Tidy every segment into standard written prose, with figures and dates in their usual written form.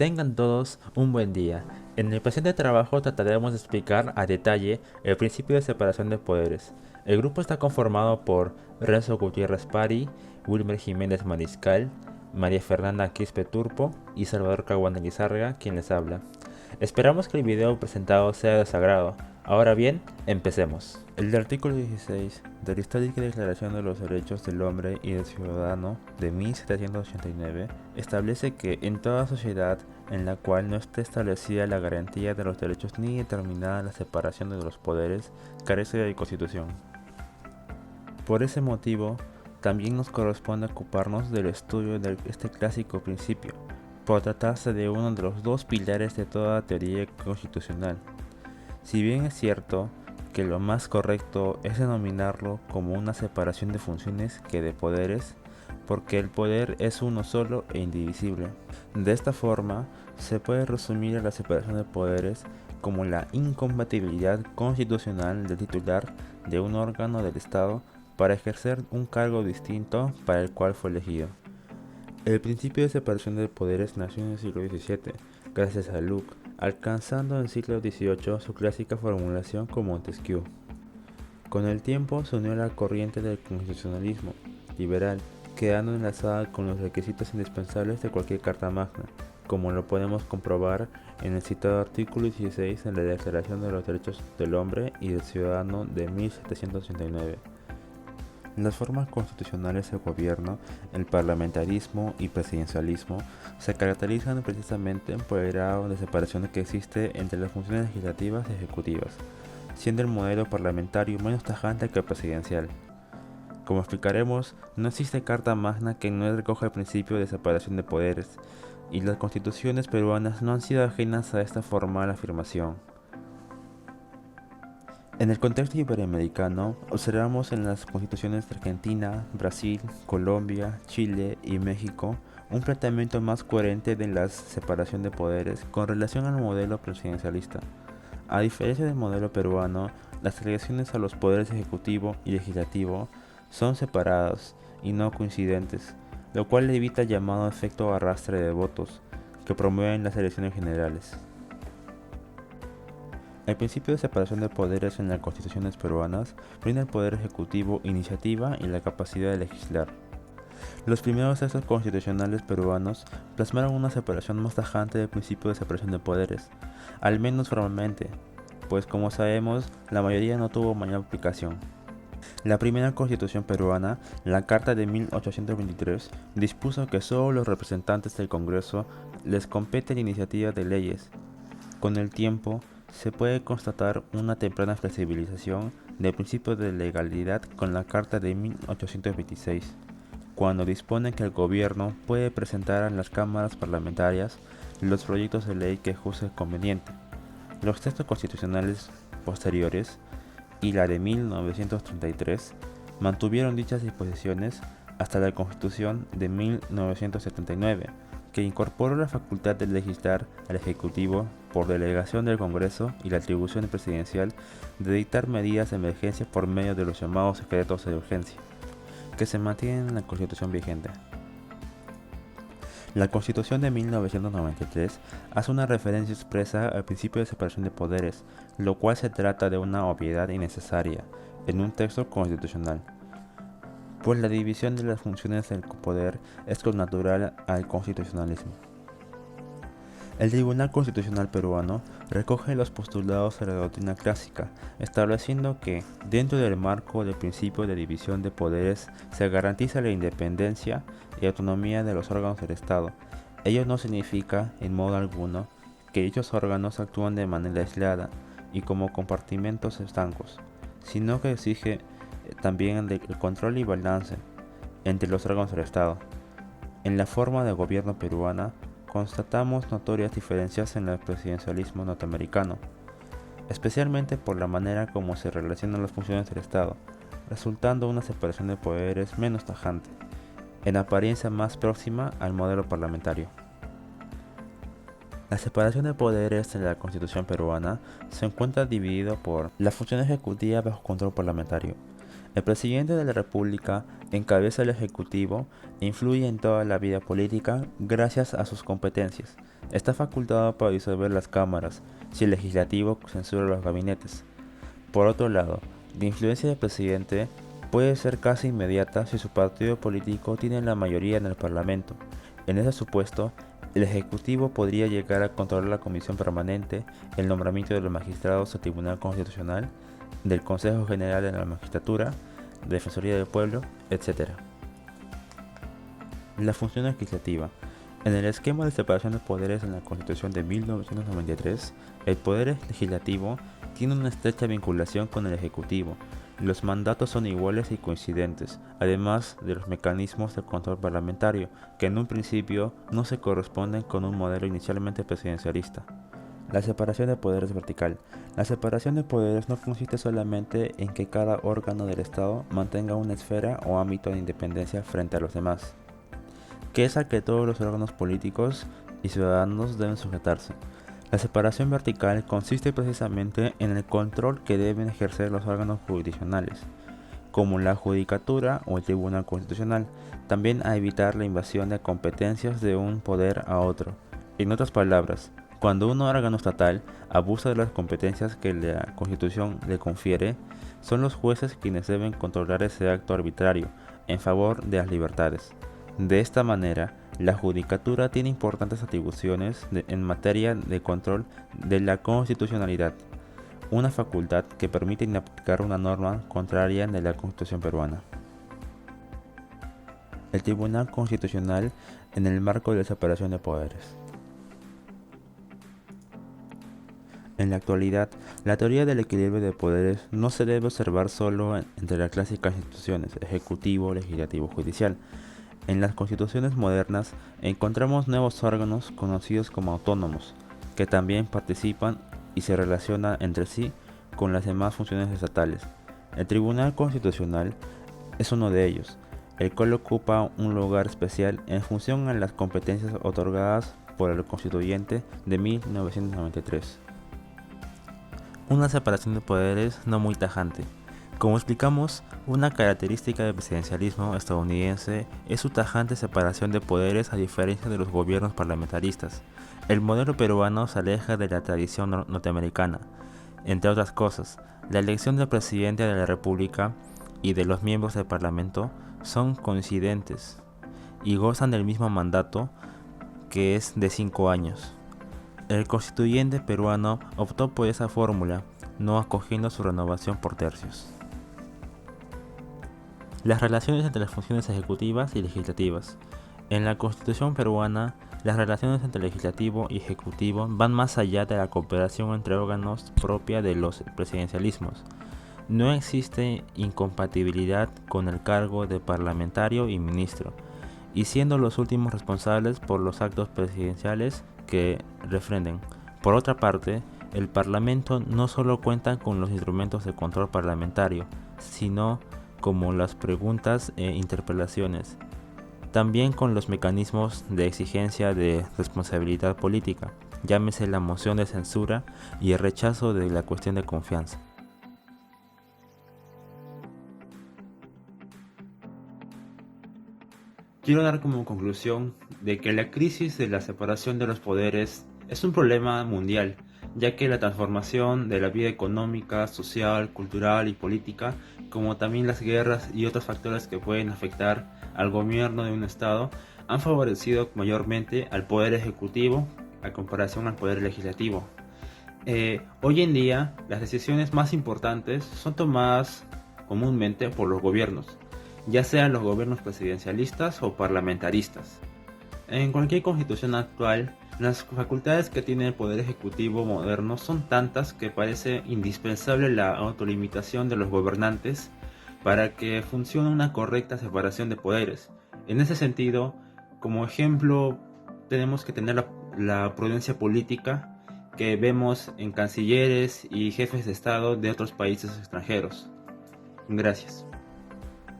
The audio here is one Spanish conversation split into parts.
Tengan todos un buen día. En el presente trabajo trataremos de explicar a detalle el principio de separación de poderes. El grupo está conformado por Renzo Gutiérrez Pari, Wilmer Jiménez Mariscal, María Fernanda Quispe Turpo y Salvador Caguana Lizárraga, quien les habla. Esperamos que el video presentado sea de su agrado. Ahora bien, empecemos. El artículo 16 de la Histórica Declaración de los Derechos del Hombre y del Ciudadano de 1789 establece que en toda sociedad en la cual no esté establecida la garantía de los derechos ni determinada la separación de los poderes, carece de Constitución. Por ese motivo, también nos corresponde ocuparnos del estudio de este clásico principio, por tratarse de uno de los dos pilares de toda teoría constitucional. Si bien es cierto que lo más correcto es denominarlo como una separación de funciones que de poderes, porque el poder es uno solo e indivisible. De esta forma, se puede resumir a la separación de poderes como la incompatibilidad constitucional del titular de un órgano del Estado para ejercer un cargo distinto para el cual fue elegido. El principio de separación de poderes nació en el siglo XVII, gracias a Locke, alcanzando en el siglo XVIII su clásica formulación con Montesquieu. Con el tiempo se unió a la corriente del constitucionalismo liberal, quedando enlazada con los requisitos indispensables de cualquier carta magna, como lo podemos comprobar en el citado artículo 16 de la Declaración de los Derechos del Hombre y del Ciudadano de 1789. Las formas constitucionales de gobierno, el parlamentarismo y presidencialismo se caracterizan precisamente por el grado de separación que existe entre las funciones legislativas y ejecutivas, siendo el modelo parlamentario menos tajante que el presidencial. Como explicaremos, no existe carta magna que no recoja el principio de separación de poderes, y las constituciones peruanas no han sido ajenas a esta formal afirmación. En el contexto iberoamericano, observamos en las constituciones de Argentina, Brasil, Colombia, Chile y México un planteamiento más coherente de la separación de poderes con relación al modelo presidencialista. A diferencia del modelo peruano, las elecciones a los poderes ejecutivo y legislativo son separados y no coincidentes, lo cual evita el llamado efecto arrastre de votos que promueven las elecciones generales. El principio de separación de poderes en las constituciones peruanas brinda al poder ejecutivo iniciativa y la capacidad de legislar. Los primeros textos constitucionales peruanos plasmaron una separación más tajante del principio de separación de poderes, al menos formalmente, pues como sabemos, la mayoría no tuvo mayor aplicación. La primera constitución peruana, la Carta de 1823, dispuso que solo los representantes del Congreso les compete la iniciativa de leyes. Con el tiempo, se puede constatar una temprana flexibilización del principio de legalidad con la Carta de 1826, cuando dispone que el gobierno puede presentar a las cámaras parlamentarias los proyectos de ley que juzgue conveniente. Los textos constitucionales posteriores y la de 1933 mantuvieron dichas disposiciones hasta la Constitución de 1979, que incorporó la facultad de legislar al Ejecutivo por delegación del Congreso y la atribución presidencial de dictar medidas de emergencia por medio de los llamados decretos de urgencia, que se mantienen en la Constitución vigente. La Constitución de 1993 hace una referencia expresa al principio de separación de poderes, lo cual se trata de una obviedad innecesaria en un texto constitucional, pues la división de las funciones del poder es connatural al constitucionalismo. El Tribunal Constitucional peruano recoge los postulados de la doctrina clásica, estableciendo que, dentro del marco del principio de división de poderes, se garantiza la independencia y autonomía de los órganos del Estado. Ello no significa, en modo alguno, que dichos órganos actúan de manera aislada y como compartimentos estancos, sino que exige también el control y balance entre los órganos del Estado. En la forma de gobierno peruana, constatamos notorias diferencias en el presidencialismo norteamericano, especialmente por la manera como se relacionan las funciones del Estado, resultando una separación de poderes menos tajante, en apariencia más próxima al modelo parlamentario. La separación de poderes en la Constitución peruana se encuentra dividido por la función ejecutiva bajo control parlamentario. El presidente de la República encabeza el Ejecutivo e influye en toda la vida política gracias a sus competencias, Está facultado para disolver las cámaras si el legislativo censura los gabinetes. Por otro lado, la influencia del presidente puede ser casi inmediata si su partido político tiene la mayoría en el Parlamento. En ese supuesto, el Ejecutivo podría llegar a controlar la Comisión Permanente, el nombramiento de los magistrados del Tribunal Constitucional, del Consejo General de la Magistratura, Defensoría del Pueblo, etc. La función legislativa. En el esquema de separación de poderes en la Constitución de 1993, el poder legislativo tiene una estrecha vinculación con el Ejecutivo. Los mandatos son iguales y coincidentes, además de los mecanismos de control parlamentario, que en un principio no se corresponden con un modelo inicialmente presidencialista. La separación de poderes vertical. La separación de poderes no consiste solamente en que cada órgano del Estado mantenga una esfera o ámbito de independencia frente a los demás, que es al que todos los órganos políticos y ciudadanos deben sujetarse. La separación vertical consiste precisamente en el control que deben ejercer los órganos jurisdiccionales, como la Judicatura o el Tribunal Constitucional, también a evitar la invasión de competencias de un poder a otro. En otras palabras, cuando un órgano estatal abusa de las competencias que la Constitución le confiere, son los jueces quienes deben controlar ese acto arbitrario en favor de las libertades. De esta manera, la Judicatura tiene importantes atribuciones en materia de control de la constitucionalidad, una facultad que permite inaplicar una norma contraria de la Constitución peruana. El Tribunal Constitucional en el marco de la separación de poderes. En la actualidad, la teoría del equilibrio de poderes no se debe observar solo entre las clásicas instituciones ejecutivo, legislativo, judicial. En las constituciones modernas encontramos nuevos órganos conocidos como autónomos, que también participan y se relacionan entre sí con las demás funciones estatales. El Tribunal Constitucional es uno de ellos, el cual ocupa un lugar especial en función a las competencias otorgadas por el Constituyente de 1993. Una separación de poderes no muy tajante. Como explicamos, una característica del presidencialismo estadounidense es su tajante separación de poderes a diferencia de los gobiernos parlamentaristas. El modelo peruano se aleja de la tradición norteamericana. Entre otras cosas, la elección del presidente de la República y de los miembros del Parlamento son coincidentes y gozan del mismo mandato, que es de 5 años. El constituyente peruano optó por esa fórmula, no acogiendo su renovación por tercios. Las relaciones entre las funciones ejecutivas y legislativas. En la Constitución peruana, las relaciones entre legislativo y ejecutivo van más allá de la cooperación entre órganos propia de los presidencialismos. No existe incompatibilidad con el cargo de parlamentario y ministro, y siendo los últimos responsables por los actos presidenciales que refrenden. Por otra parte, el Parlamento no solo cuenta con los instrumentos de control parlamentario, sino como las preguntas e interpelaciones, también con los mecanismos de exigencia de responsabilidad política, llámese la moción de censura y el rechazo de la cuestión de confianza. Quiero dar como conclusión de que la crisis de la separación de los poderes es un problema mundial, ya que la transformación de la vida económica, social, cultural y política, como también las guerras y otros factores que pueden afectar al gobierno de un estado, han favorecido mayormente al poder ejecutivo a comparación al poder legislativo. Hoy en día, las decisiones más importantes son tomadas comúnmente por los gobiernos, ya sean los gobiernos presidencialistas o parlamentaristas. En cualquier constitución actual, las facultades que tiene el poder ejecutivo moderno son tantas que parece indispensable la autolimitación de los gobernantes para que funcione una correcta separación de poderes. En ese sentido, como ejemplo, tenemos que tener la prudencia política que vemos en cancilleres y jefes de Estado de otros países extranjeros. Gracias.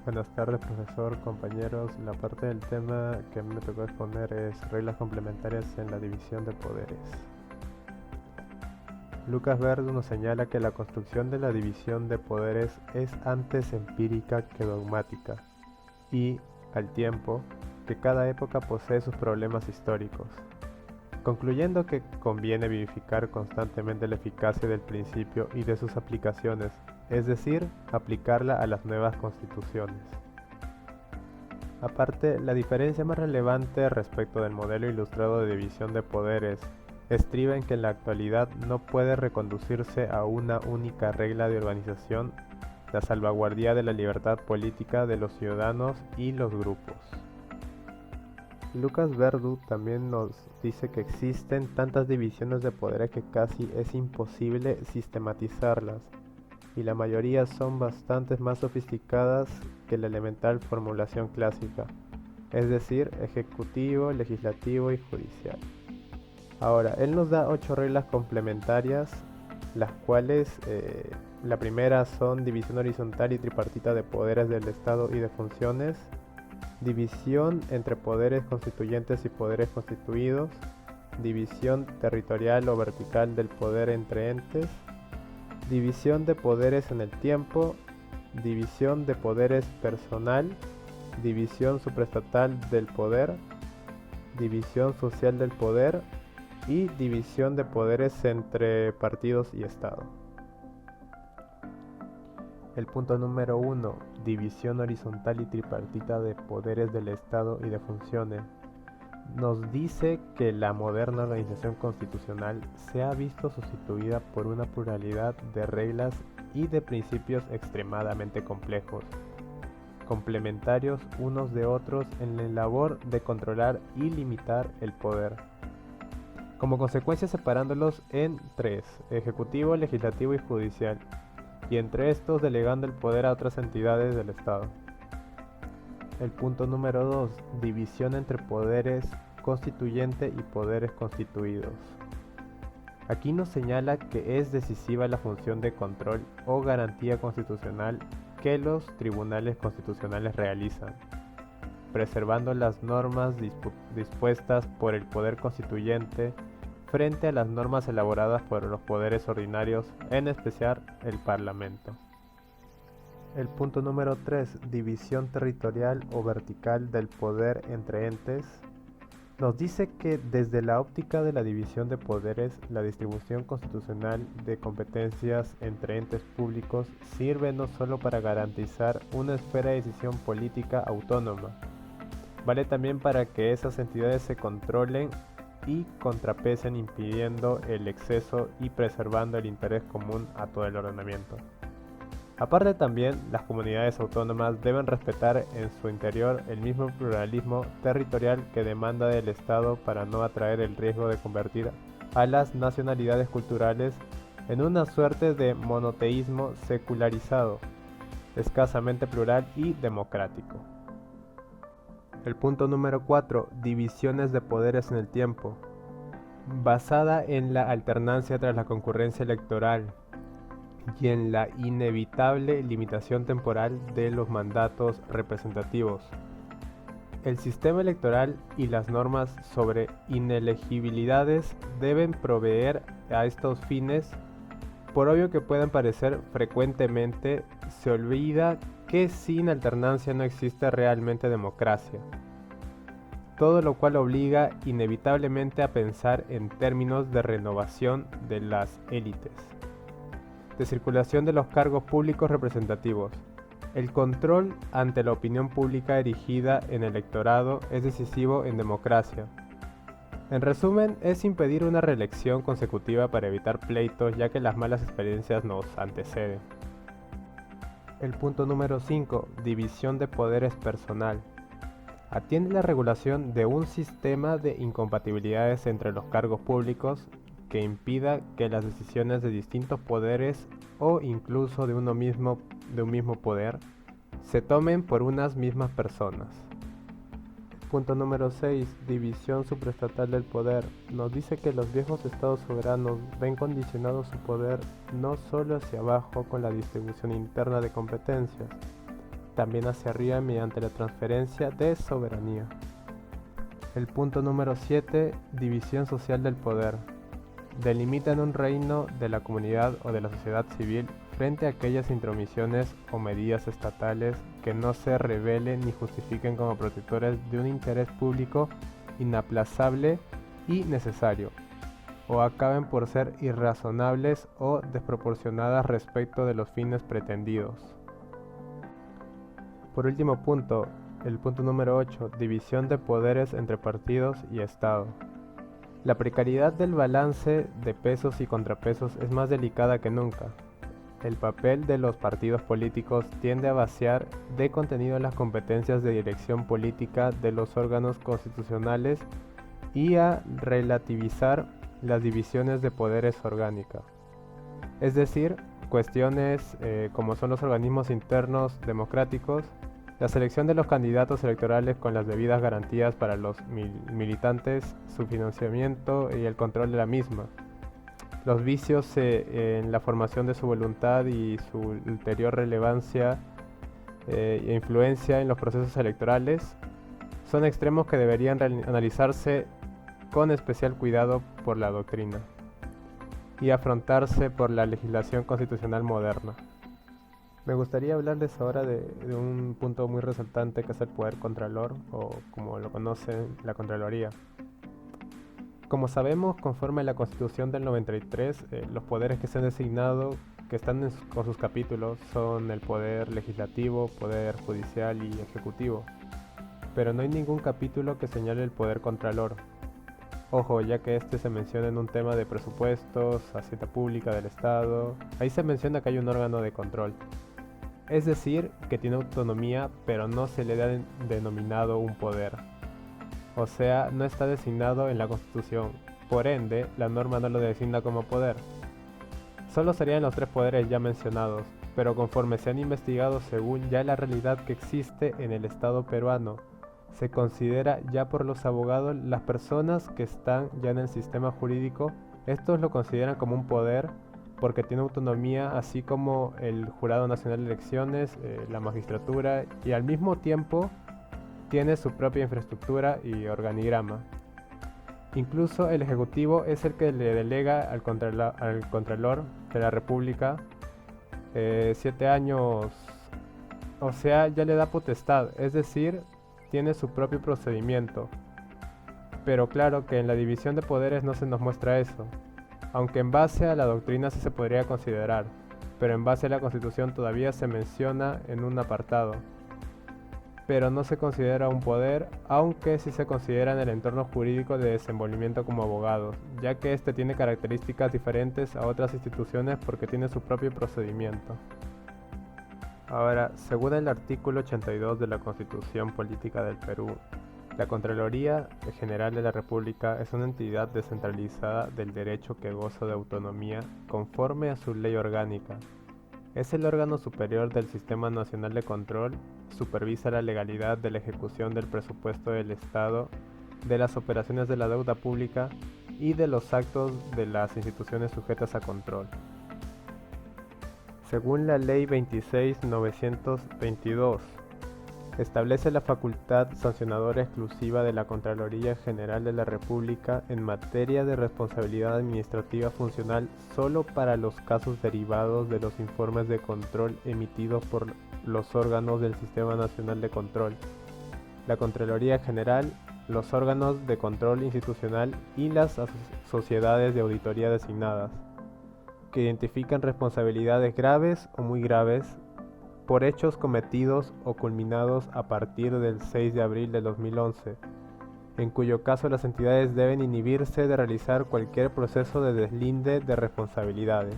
Buenas tardes, profesor, compañeros. La parte del tema que a mí me tocó exponer es reglas complementarias en la división de poderes. Lucas Verde nos señala que la construcción de la división de poderes es antes empírica que dogmática y, al tiempo, que cada época posee sus problemas históricos. concluyendo que conviene verificar constantemente la eficacia del principio y de sus aplicaciones, es decir, aplicarla a las nuevas constituciones. Aparte, la diferencia más relevante respecto del modelo ilustrado de división de poderes estriba en que en la actualidad no puede reconducirse a una única regla de organización la salvaguardia de la libertad política de los ciudadanos y los grupos. Lucas Verdu también nos dice que existen tantas divisiones de poderes que casi es imposible sistematizarlas, y la mayoría son bastante más sofisticadas que la elemental formulación clásica, es decir, ejecutivo, legislativo y judicial. Ahora, él nos da 8 reglas complementarias, las cuales la primera son división horizontal y tripartita de poderes del Estado y de funciones, división entre poderes constituyentes y poderes constituidos, división territorial o vertical del poder entre entes, división de poderes en el tiempo, división de poderes personal, división supraestatal del poder, división social del poder y división de poderes entre partidos y Estado. El punto número 1, división horizontal y tripartita de poderes del Estado y de funciones, nos dice que la moderna organización constitucional se ha visto sustituida por una pluralidad de reglas y de principios extremadamente complejos, complementarios unos de otros en la labor de controlar y limitar el poder. Como consecuencia separándolos en 3, ejecutivo, legislativo y judicial, y entre estos delegando el poder a otras entidades del Estado. El punto número 2, división entre poderes constituyente y poderes constituidos. Aquí nos señala que es decisiva la función de control o garantía constitucional que los tribunales constitucionales realizan, preservando las normas dispuestas por el poder constituyente frente a las normas elaboradas por los poderes ordinarios, en especial el Parlamento. El punto número 3, división territorial o vertical del poder entre entes, nos dice que desde la óptica de la división de poderes, la distribución constitucional de competencias entre entes públicos sirve no solo para garantizar una esfera de decisión política autónoma, vale también para que esas entidades se controlen y contrapesen impidiendo el exceso y preservando el interés común a todo el ordenamiento. Aparte también, las comunidades autónomas deben respetar en su interior el mismo pluralismo territorial que demanda del Estado para no atraer el riesgo de convertir a las nacionalidades culturales en una suerte de monoteísmo secularizado, escasamente plural y democrático. El punto número 4, divisiones de poderes en el tiempo, basada en la alternancia tras la concurrencia electoral y en la inevitable limitación temporal de los mandatos representativos. El sistema electoral y las normas sobre inelegibilidades deben proveer a estos fines. Por obvio que puedan parecer, frecuentemente se olvida que sin alternancia no existe realmente democracia, todo lo cual obliga inevitablemente a pensar en términos de renovación de las élites, de circulación de los cargos públicos representativos. El control ante la opinión pública erigida en el electorado es decisivo en democracia. En resumen, es impedir una reelección consecutiva para evitar pleitos, ya que las malas experiencias nos anteceden. El punto número 5, división de poderes personal. Atiende la regulación de un sistema de incompatibilidades entre los cargos públicos que impida que las decisiones de distintos poderes o incluso de un mismo poder se tomen por unas mismas personas. Punto número 6. División supraestatal del poder. Nos dice que los viejos estados soberanos ven condicionado su poder no solo hacia abajo con la distribución interna de competencias, también hacia arriba mediante la transferencia de soberanía. El punto número 7. División social del poder. Delimitan un reino de la comunidad o de la sociedad civil frente a aquellas intromisiones o medidas estatales que no se revelen ni justifiquen como protectores de un interés público inaplazable y necesario, o acaben por ser irrazonables o desproporcionadas respecto de los fines pretendidos. Por último punto, el punto número 8, división de poderes entre partidos y Estado. La precariedad del balance de pesos y contrapesos es más delicada que nunca. El papel de los partidos políticos tiende a vaciar de contenido las competencias de dirección política de los órganos constitucionales y a relativizar las divisiones de poderes orgánicas. Es decir, cuestiones como son los organismos internos democráticos, la selección de los candidatos electorales con las debidas garantías para los militantes, su financiamiento y el control de la misma, los vicios en la formación de su voluntad y su ulterior relevancia e influencia en los procesos electorales, son extremos que deberían analizarse con especial cuidado por la doctrina y afrontarse por la legislación constitucional moderna. Me gustaría hablarles ahora de un punto muy resaltante que es el poder contralor, o como lo conocen, la Contraloría. Como sabemos, conforme a la Constitución del 93, los poderes que se han designado, que están con sus capítulos, son el poder legislativo, poder judicial y ejecutivo. Pero no hay ningún capítulo que señale el poder contralor. Ojo, ya que este se menciona en un tema de presupuestos, hacienda pública del Estado, ahí se menciona que hay un órgano de control. Es decir, que tiene autonomía, pero no se le ha denominado un poder. O sea, no está designado en la Constitución. Por ende, la norma no lo designa como poder. Solo serían los tres poderes ya mencionados, pero conforme se han investigado según ya la realidad que existe en el Estado peruano, se considera ya por los abogados las personas que están ya en el sistema jurídico, estos lo consideran como un poder porque tiene autonomía, así como el Jurado Nacional de Elecciones, la magistratura, y al mismo tiempo tiene su propia infraestructura y organigrama. Incluso el Ejecutivo es el que le delega al Contralor de la República 7 años, o sea, ya le da potestad, es decir, tiene su propio procedimiento. Pero claro que en la división de poderes no se nos muestra eso, aunque en base a la doctrina sí se podría considerar, pero en base a la Constitución todavía se menciona en un apartado. Pero no se considera un poder, aunque sí se considera en el entorno jurídico de desenvolvimiento como abogados, ya que este tiene características diferentes a otras instituciones porque tiene su propio procedimiento. Ahora, según el artículo 82 de la Constitución Política del Perú, la Contraloría General de la República es una entidad descentralizada del derecho que goza de autonomía conforme a su ley orgánica. Es el órgano superior del Sistema Nacional de Control, supervisa la legalidad de la ejecución del presupuesto del Estado, de las operaciones de la deuda pública y de los actos de las instituciones sujetas a control. Según la Ley 26.922, establece la facultad sancionadora exclusiva de la Contraloría General de la República en materia de responsabilidad administrativa funcional solo para los casos derivados de los informes de control emitidos por los órganos del Sistema Nacional de Control, la Contraloría General, los órganos de control institucional y las sociedades de auditoría designadas, que identifican responsabilidades graves o muy graves por hechos cometidos o culminados a partir del 6 de abril de 2011, en cuyo caso las entidades deben inhibirse de realizar cualquier proceso de deslinde de responsabilidades.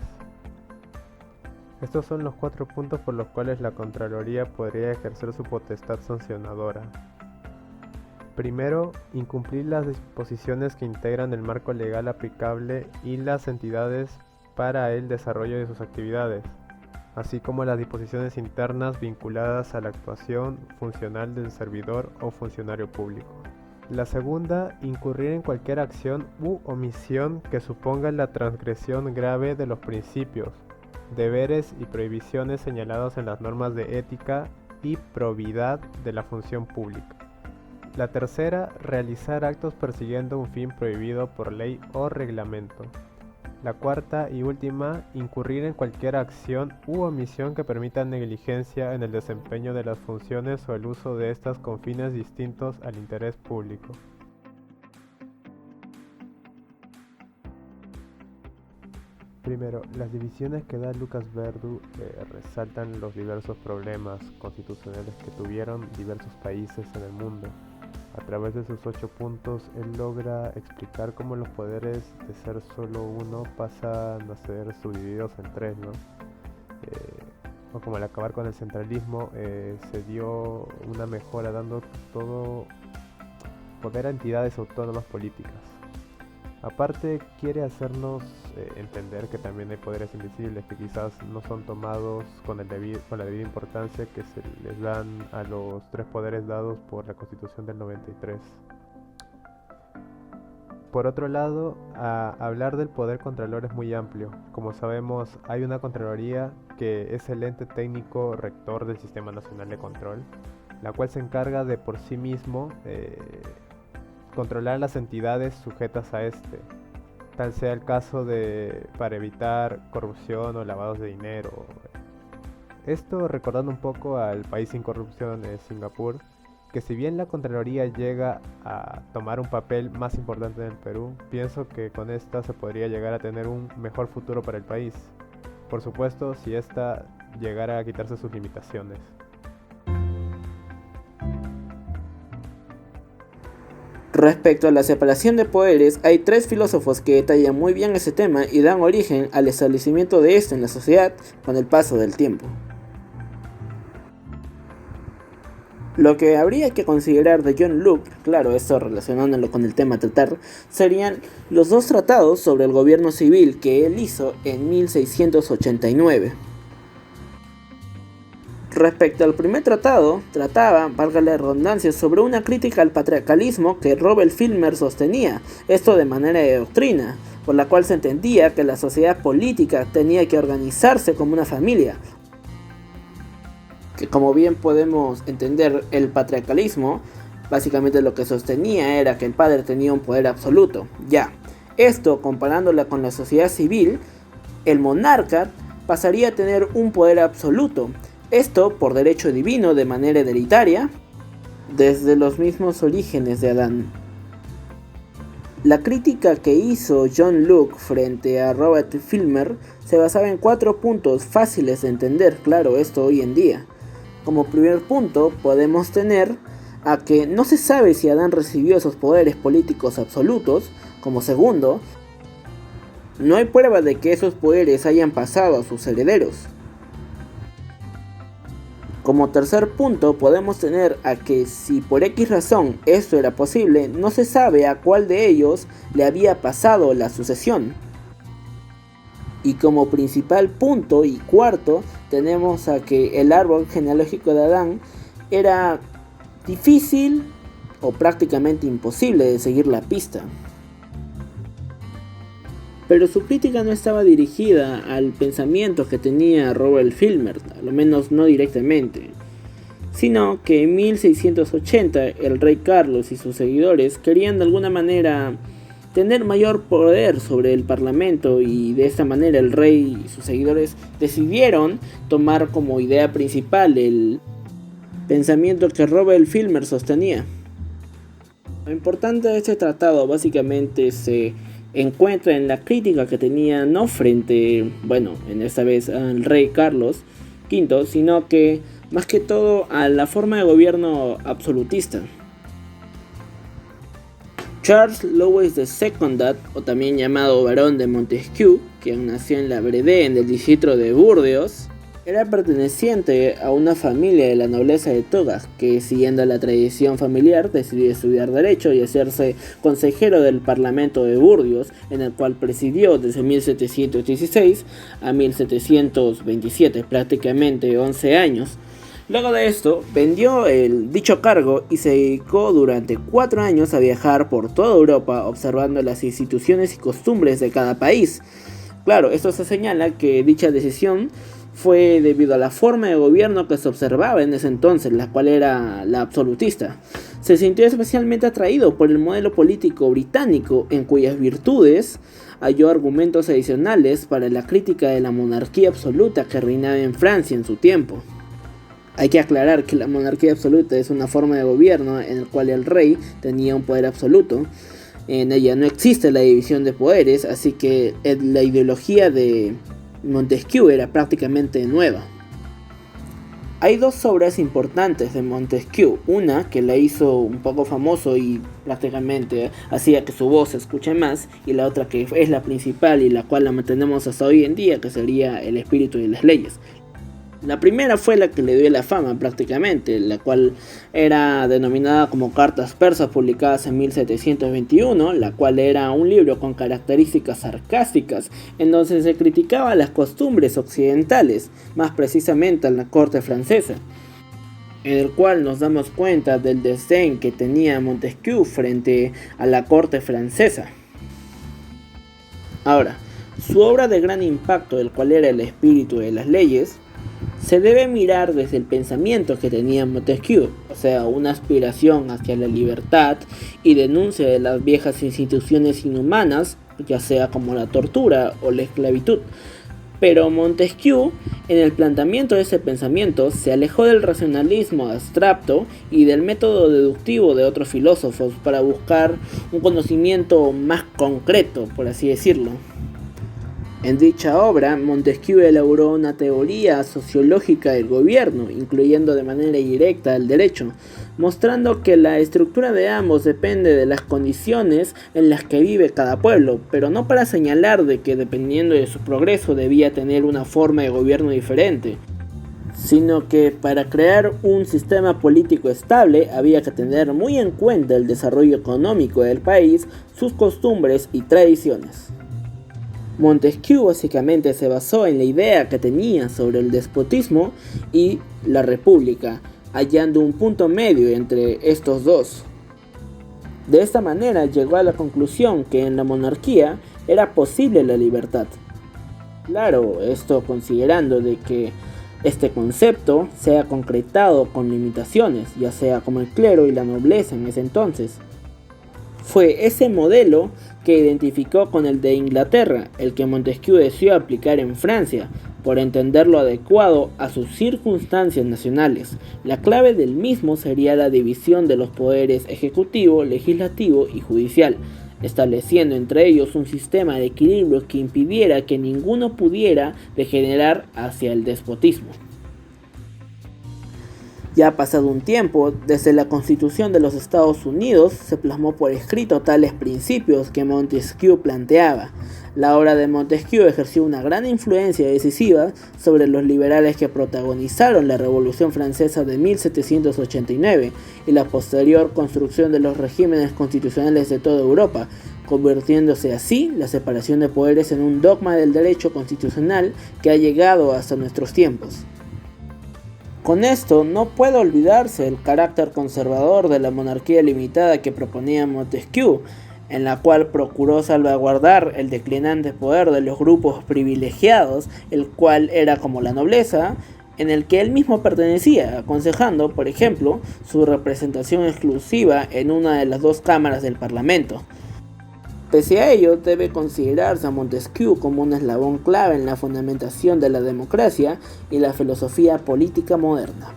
Estos son los 4 puntos por los cuales la Contraloría podría ejercer su potestad sancionadora. Primero, incumplir las disposiciones que integran el marco legal aplicable y las entidades para el desarrollo de sus actividades, así como las disposiciones internas vinculadas a la actuación funcional del servidor o funcionario público. La segunda, incurrir en cualquier acción u omisión que suponga la transgresión grave de los principios, deberes y prohibiciones señalados en las normas de ética y probidad de la función pública. La tercera, realizar actos persiguiendo un fin prohibido por ley o reglamento. La cuarta y última, incurrir en cualquier acción u omisión que permita negligencia en el desempeño de las funciones o el uso de estas con fines distintos al interés público. Primero, las divisiones que da Lucas Verdu resaltan los diversos problemas constitucionales que tuvieron diversos países en el mundo. A través de sus 8 puntos, él logra explicar cómo los poderes de ser solo uno pasan a ser subdivididos en 3, ¿no? O como al acabar con el centralismo, se dio una mejora dando todo poder a entidades autónomas políticas. Aparte, quiere hacernos entender que también hay poderes invisibles que quizás no son tomados con la debida importancia que se les dan a los 3 poderes dados por la Constitución del 93. Por otro lado, hablar del poder contralor es muy amplio. Como sabemos, hay una Contraloría que es el ente técnico rector del Sistema Nacional de Control, la cual se encarga de por sí mismo controlar las entidades sujetas a este, tal sea el caso para evitar corrupción o lavados de dinero. Esto recordando un poco al país sin corrupción, Singapur, que si bien la Contraloría llega a tomar un papel más importante en el Perú, pienso que con esta se podría llegar a tener un mejor futuro para el país. Por supuesto, si esta llegara a quitarse sus limitaciones. Respecto a la separación de poderes, hay 3 filósofos que detallan muy bien ese tema y dan origen al establecimiento de esto en la sociedad con el paso del tiempo. Lo que habría que considerar de John Locke, claro, esto relacionándolo con el tema a tratar, serían los 2 tratados sobre el gobierno civil que él hizo en 1689. Respecto al primer tratado, trataba, valga la redundancia, sobre una crítica al patriarcalismo que Robert Filmer sostenía, esto de manera de doctrina, por la cual se entendía que la sociedad política tenía que organizarse como una familia. Que como bien podemos entender, el patriarcalismo básicamente lo que sostenía era que el padre tenía un poder absoluto. Ya, esto comparándola con la sociedad civil, el monarca pasaría a tener un poder absoluto. Esto por derecho divino de manera hereditaria, desde los mismos orígenes de Adán. La crítica que hizo John Locke frente a Robert Filmer se basaba en 4 puntos fáciles de entender, claro, esto hoy en día. Como primer punto podemos tener a que no se sabe si Adán recibió esos poderes políticos absolutos. Como segundo, no hay prueba de que esos poderes hayan pasado a sus herederos. Como tercer punto podemos tener a que si por X razón esto era posible, no se sabe a cuál de ellos le había pasado la sucesión. Y como principal punto y cuarto tenemos a que el árbol genealógico de Adán era difícil o prácticamente imposible de seguir la pista. Pero su crítica no estaba dirigida al pensamiento que tenía Robert Filmer, a lo menos no directamente, sino que en 1680 el rey Carlos y sus seguidores querían de alguna manera tener mayor poder sobre el parlamento, y de esta manera el rey y sus seguidores decidieron tomar como idea principal el pensamiento que Robert Filmer sostenía. Lo importante de este tratado básicamente se encuentra en la crítica que tenía no frente, en esta vez al rey Carlos V, sino que más que todo a la forma de gobierno absolutista. Charles Louis II, o también llamado Barón de Montesquieu, quien nació en la Brede, en el distrito de Burdeos, era perteneciente a una familia de la nobleza de Togas, que siguiendo la tradición familiar decidió estudiar Derecho y hacerse consejero del Parlamento de Burdeos, en el cual presidió desde 1716 a 1727, prácticamente 11 años. Luego de esto, vendió dicho cargo y se dedicó durante 4 años a viajar por toda Europa observando las instituciones y costumbres de cada país. Claro, esto se señala que dicha decisión fue debido a la forma de gobierno que se observaba en ese entonces, la cual era la absolutista. Se sintió especialmente atraído por el modelo político británico, en cuyas virtudes halló argumentos adicionales para la crítica de la monarquía absoluta que reinaba en Francia en su tiempo. Hay que aclarar que la monarquía absoluta es una forma de gobierno en el cual el rey tenía un poder absoluto, En ella no existe la división de poderes, así que la ideología de Montesquieu era prácticamente nueva. Hay dos obras importantes de Montesquieu, una que la hizo un poco famoso y prácticamente hacía que su voz se escuche más, y la otra que es la principal y la cual la mantenemos hasta hoy en día, que sería El espíritu de las leyes. La primera fue la que le dio la fama prácticamente, la cual era denominada como Cartas Persas, publicadas en 1721, la cual era un libro con características sarcásticas, en donde se criticaba las costumbres occidentales, más precisamente en la corte francesa, en el cual nos damos cuenta del desdén que tenía Montesquieu frente a la corte francesa. Ahora, su obra de gran impacto, el cual era El espíritu de las leyes, se debe mirar desde el pensamiento que tenía Montesquieu, o sea, una aspiración hacia la libertad y denuncia de las viejas instituciones inhumanas, ya sea como la tortura o la esclavitud. Pero Montesquieu, en el planteamiento de ese pensamiento, se alejó del racionalismo abstracto y del método deductivo de otros filósofos para buscar un conocimiento más concreto, por así decirlo. En dicha obra, Montesquieu elaboró una teoría sociológica del gobierno, incluyendo de manera directa el derecho, mostrando que la estructura de ambos depende de las condiciones en las que vive cada pueblo, pero no para señalar de que dependiendo de su progreso debía tener una forma de gobierno diferente, sino que para crear un sistema político estable había que tener muy en cuenta el desarrollo económico del país, sus costumbres y tradiciones. Montesquieu básicamente se basó en la idea que tenía sobre el despotismo y la república, hallando un punto medio entre estos dos. De esta manera llegó a la conclusión que en la monarquía era posible la libertad. Claro, esto considerando de que este concepto sea concretado con limitaciones, ya sea como el clero y la nobleza en ese entonces. Fue ese modelo que identificó con el de Inglaterra, el que Montesquieu decidió aplicar en Francia, por entenderlo adecuado a sus circunstancias nacionales. La clave del mismo sería la división de los poderes ejecutivo, legislativo y judicial, estableciendo entre ellos un sistema de equilibrio que impidiera que ninguno pudiera degenerar hacia el despotismo. Ya ha pasado un tiempo, desde la Constitución de los Estados Unidos se plasmó por escrito tales principios que Montesquieu planteaba. La obra de Montesquieu ejerció una gran influencia decisiva sobre los liberales que protagonizaron la Revolución Francesa de 1789 y la posterior construcción de los regímenes constitucionales de toda Europa, convirtiéndose así la separación de poderes en un dogma del derecho constitucional que ha llegado hasta nuestros tiempos. Con esto no puede olvidarse el carácter conservador de la monarquía limitada que proponía Montesquieu, en la cual procuró salvaguardar el declinante poder de los grupos privilegiados, el cual era como la nobleza, en el que él mismo pertenecía, aconsejando, por ejemplo, su representación exclusiva en una de las dos cámaras del Parlamento. Pese a ello, debe considerarse a Montesquieu como un eslabón clave en la fundamentación de la democracia y la filosofía política moderna.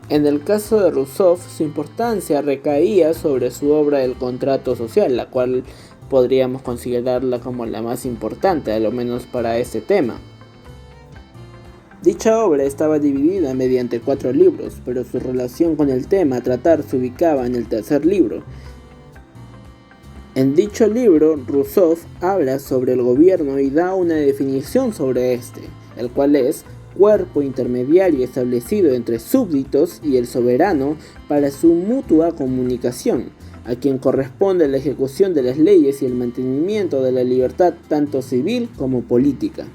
En el caso de Rousseau, su importancia recaía sobre su obra El contrato social, la cual podríamos considerarla como la más importante, a lo menos para este tema. Dicha obra estaba dividida mediante 4 libros, pero su relación con el tema a tratar se ubicaba en el tercer libro. En dicho libro, Rousseau habla sobre el gobierno y da una definición sobre este, el cual es cuerpo intermediario establecido entre súbditos y el soberano para su mutua comunicación, a quien corresponde la ejecución de las leyes y el mantenimiento de la libertad tanto civil como política.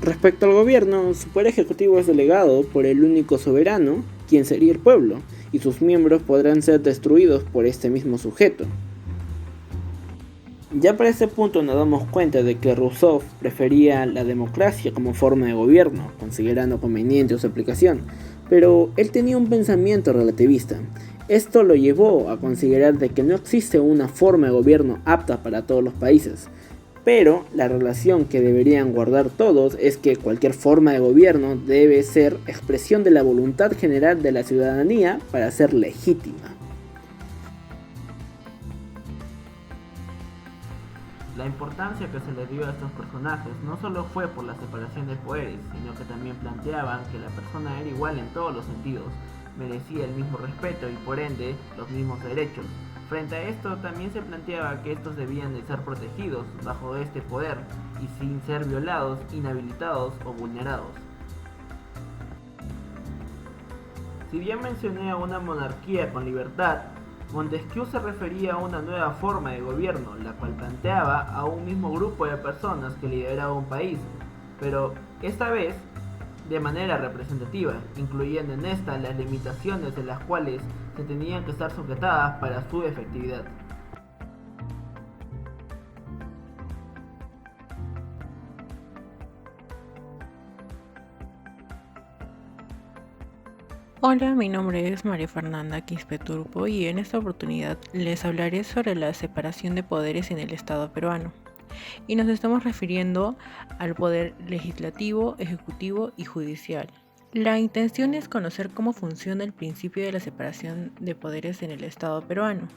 Respecto al gobierno, su poder ejecutivo es delegado por el único soberano, quien sería el pueblo, y sus miembros podrán ser destruidos por este mismo sujeto. Ya para este punto nos damos cuenta de que Rousseau prefería la democracia como forma de gobierno, considerando conveniente su aplicación, pero él tenía un pensamiento relativista. Esto lo llevó a considerar de que no existe una forma de gobierno apta para todos los países, pero la relación que deberían guardar todos es que cualquier forma de gobierno debe ser expresión de la voluntad general de la ciudadanía para ser legítima. La importancia que se le dio a estos personajes no solo fue por la separación de poderes, sino que también planteaban que la persona era igual en todos los sentidos, merecía el mismo respeto y por ende los mismos derechos. Frente a esto también se planteaba que estos debían de ser protegidos bajo este poder y sin ser violados, inhabilitados o vulnerados. Si bien mencioné a una monarquía con libertad, Montesquieu se refería a una nueva forma de gobierno, la cual planteaba a un mismo grupo de personas que lideraba un país, pero esta vez de manera representativa, incluyendo en esta las limitaciones de las cuales se tenían que estar sujetadas para su efectividad. Hola, mi nombre es María Fernanda Quispe Turpo y en esta oportunidad les hablaré sobre la separación de poderes en el Estado peruano. Y nos estamos refiriendo al poder legislativo, ejecutivo y judicial. La intención es conocer cómo funciona el principio de la separación de poderes en el Estado peruano,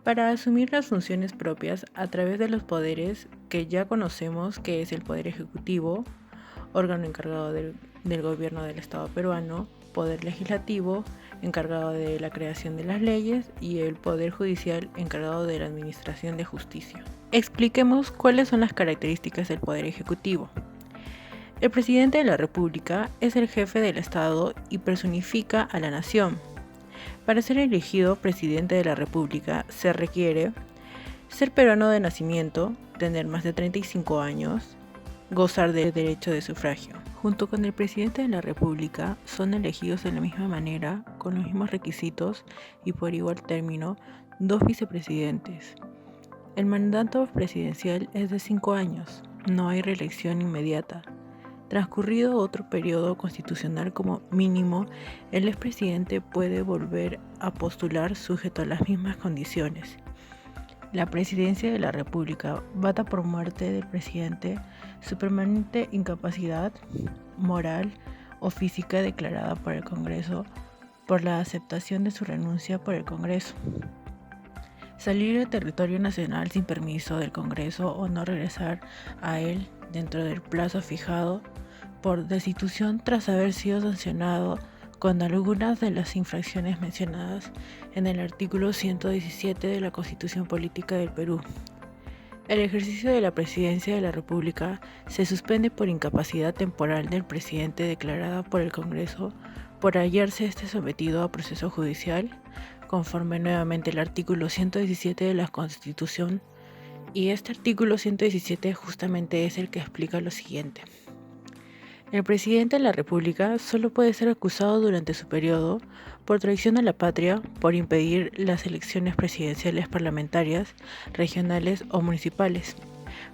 para asumir las funciones propias a través de los poderes que ya conocemos, que es el Poder Ejecutivo, órgano encargado del gobierno del Estado peruano, Poder Legislativo, encargado de la creación de las leyes, y el Poder Judicial, encargado de la administración de justicia. Expliquemos cuáles son las características del Poder Ejecutivo. El presidente de la República es el jefe del Estado y personifica a la nación. Para ser elegido presidente de la República se requiere ser peruano de nacimiento, tener más de 35 años, gozar del derecho de sufragio. Junto con el presidente de la República son elegidos de la misma manera, con los mismos requisitos y por igual término, 2 vicepresidentes. El mandato presidencial es de 5 años, no hay reelección inmediata. Transcurrido otro periodo constitucional como mínimo, el expresidente puede volver a postular sujeto a las mismas condiciones. La presidencia de la República bata por muerte del presidente su permanente incapacidad moral o física declarada por el Congreso por la aceptación de su renuncia por el Congreso. Salir del territorio nacional sin permiso del Congreso o no regresar a él dentro del plazo fijado por destitución tras haber sido sancionado con algunas de las infracciones mencionadas en el artículo 117 de la Constitución Política del Perú. El ejercicio de la presidencia de la República se suspende por incapacidad temporal del presidente declarada por el Congreso por hallarse sometido a proceso judicial, conforme nuevamente el artículo 117 de la Constitución, y este artículo 117 justamente es el que explica lo siguiente. El presidente de la República solo puede ser acusado durante su periodo por traición a la patria, por impedir las elecciones presidenciales parlamentarias, regionales o municipales,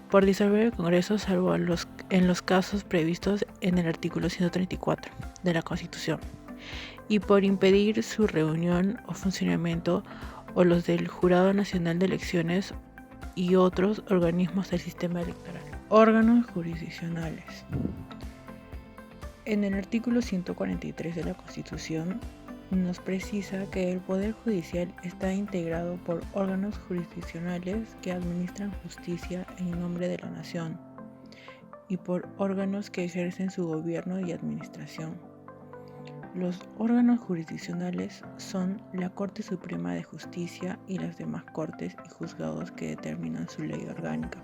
por disolver el Congreso salvo en los casos previstos en el artículo 134 de la Constitución, y por impedir su reunión o funcionamiento o los del Jurado Nacional de Elecciones y otros organismos del sistema electoral. Órganos jurisdiccionales. En el artículo 143 de la Constitución nos precisa que el Poder Judicial está integrado por órganos jurisdiccionales que administran justicia en nombre de la nación y por órganos que ejercen su gobierno y administración. Los órganos jurisdiccionales son la Corte Suprema de Justicia y las demás cortes y juzgados que determinan su ley orgánica.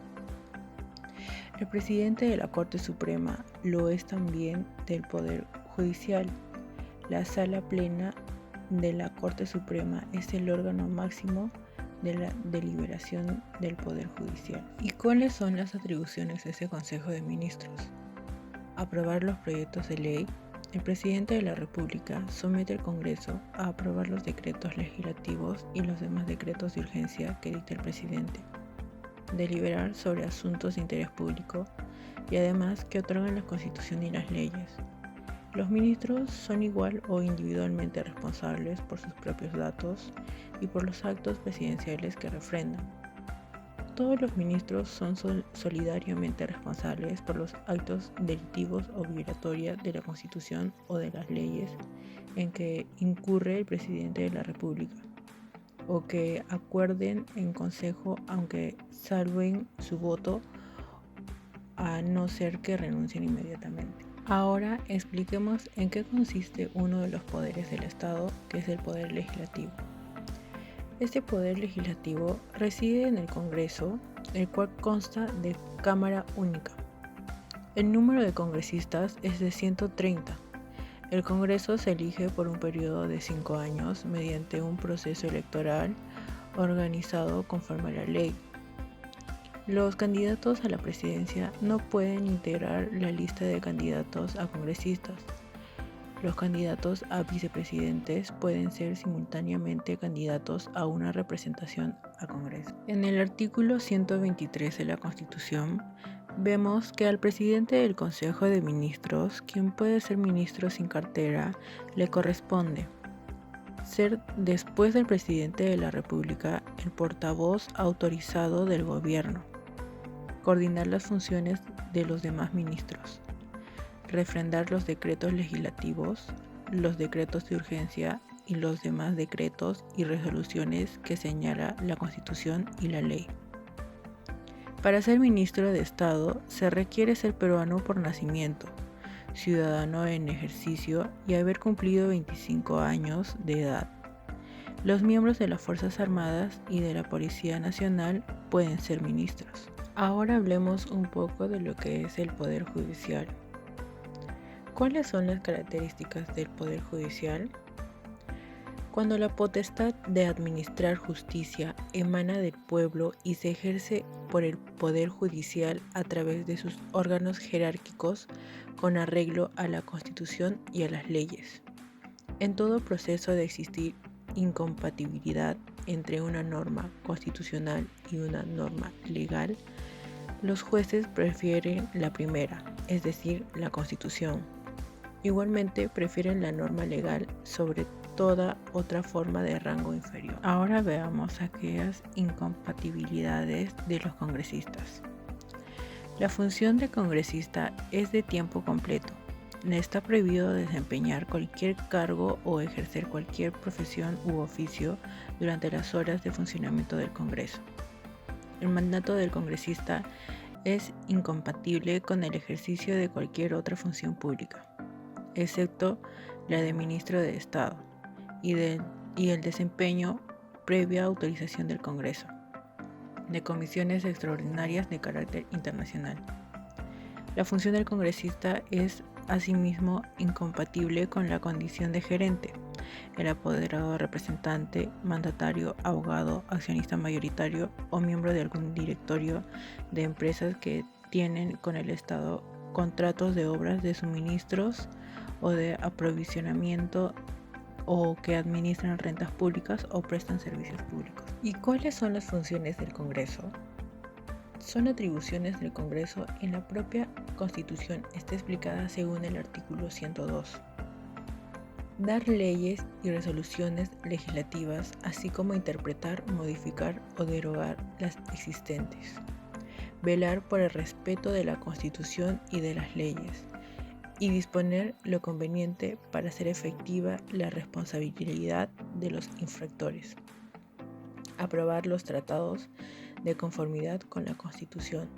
El presidente de la Corte Suprema lo es también del Poder Judicial. La Sala Plena de la Corte Suprema es el órgano máximo de la deliberación del Poder Judicial. ¿Y cuáles son las atribuciones de ese Consejo de Ministros? Aprobar los proyectos de ley. El presidente de la República somete al Congreso a aprobar los decretos legislativos y los demás decretos de urgencia que dicte el presidente. Deliberar sobre asuntos de interés público y además que otorgan la Constitución y las leyes. Los ministros son igual o individualmente responsables por sus propios datos y por los actos presidenciales que refrendan. Todos los ministros son solidariamente responsables por los actos delictivos o violatorios de la Constitución o de las leyes en que incurre el presidente de la República. o que acuerden en consejo aunque salven su voto, a no ser que renuncien inmediatamente. Ahora expliquemos en qué consiste uno de los poderes del Estado, que es el poder legislativo. Este poder legislativo reside en el Congreso, el cual consta de Cámara única. El número de congresistas es de 130. El Congreso se elige por un periodo de 5 años mediante un proceso electoral organizado conforme a la ley. Los candidatos a la presidencia no pueden integrar la lista de candidatos a congresistas. Los candidatos a vicepresidentes pueden ser simultáneamente candidatos a una representación a Congreso. En el artículo 123 de la Constitución, vemos que al presidente del Consejo de Ministros, quien puede ser ministro sin cartera, le corresponde ser, después del presidente de la República, el portavoz autorizado del gobierno, coordinar las funciones de los demás ministros, refrendar los decretos legislativos, los decretos de urgencia y los demás decretos y resoluciones que señala la Constitución y la ley. Para ser ministro de Estado se requiere ser peruano por nacimiento, ciudadano en ejercicio y haber cumplido 25 años de edad. Los miembros de las Fuerzas Armadas y de la Policía Nacional pueden ser ministros. Ahora hablemos un poco de lo que es el Poder Judicial. ¿Cuáles son las características del Poder Judicial? Cuando la potestad de administrar justicia emana del pueblo y se ejerce por el Poder Judicial a través de sus órganos jerárquicos con arreglo a la Constitución y a las leyes. En todo proceso de existir incompatibilidad entre una norma constitucional y una norma legal, los jueces prefieren la primera, es decir, la Constitución. Igualmente prefieren la norma legal sobre toda otra forma de rango inferior. Ahora veamos aquellas incompatibilidades de los congresistas. La función de congresista es de tiempo completo. Le está prohibido desempeñar cualquier cargo o ejercer cualquier profesión u oficio durante las horas de funcionamiento del Congreso. El mandato del congresista es incompatible con el ejercicio de cualquier otra función pública, excepto la de ministro de Estado y el desempeño previa autorización del Congreso, de comisiones extraordinarias de carácter internacional. La función del congresista es asimismo incompatible con la condición de gerente, el apoderado representante, mandatario, abogado, accionista mayoritario o miembro de algún directorio de empresas que tienen con el Estado contratos de obras de suministros o de aprovisionamiento o que administran rentas públicas o prestan servicios públicos. ¿Y cuáles son las funciones del Congreso? Son atribuciones del Congreso en la propia Constitución, está explicada según el artículo 102. Dar leyes y resoluciones legislativas, así como interpretar, modificar o derogar las existentes. Velar por el respeto de la Constitución y de las leyes, y disponer lo conveniente para hacer efectiva la responsabilidad de los infractores. Aprobar los tratados de conformidad con la Constitución.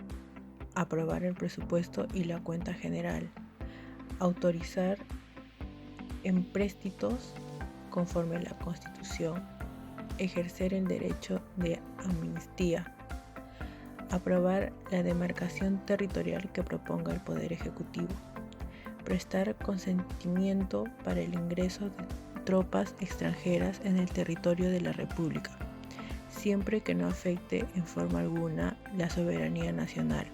Aprobar el presupuesto y la cuenta general. Autorizar empréstitos conforme a la Constitución. Ejercer el derecho de amnistía. Aprobar la demarcación territorial que proponga el Poder Ejecutivo. Prestar consentimiento para el ingreso de tropas extranjeras en el territorio de la República, siempre que no afecte en forma alguna la soberanía nacional.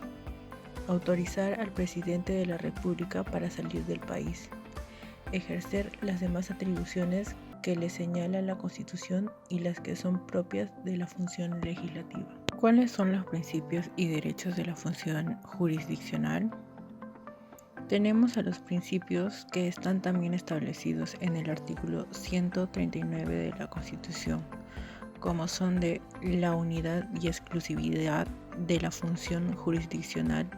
Autorizar al presidente de la República para salir del país. Ejercer las demás atribuciones que le señala la Constitución y las que son propias de la función legislativa. ¿Cuáles son los principios y derechos de la función jurisdiccional? Tenemos a los principios que están también establecidos en el artículo 139 de la Constitución, como son de la unidad y exclusividad de la función jurisdiccional.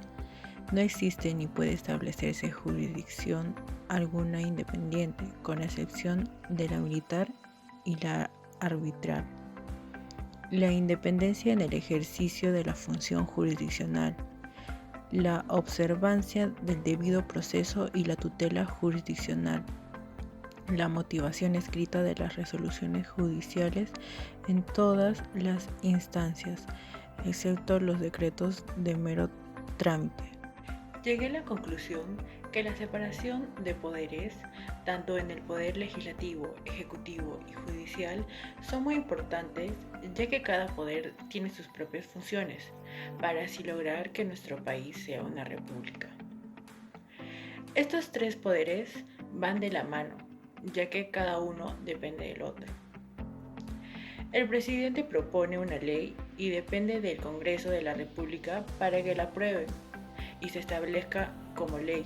No existe ni puede establecerse jurisdicción alguna independiente, con excepción de la militar y la arbitral. la independencia en el ejercicio de la función jurisdiccional, la observancia del debido proceso y la tutela jurisdiccional, la motivación escrita de las resoluciones judiciales en todas las instancias, excepto los decretos de mero trámite. Llegué a la conclusión que la separación de poderes, tanto en el poder legislativo, ejecutivo y judicial, son muy importantes, ya que cada poder tiene sus propias funciones, para así lograr que nuestro país sea una república. Estos tres poderes van de la mano, ya que cada uno depende del otro. El presidente propone una ley y depende del Congreso de la República para que la apruebe y se establezca como ley.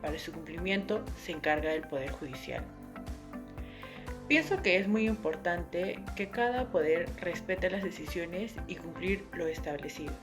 Para su cumplimiento se encarga del Poder Judicial. Pienso que es muy importante que cada poder respete las decisiones y cumplir lo establecido.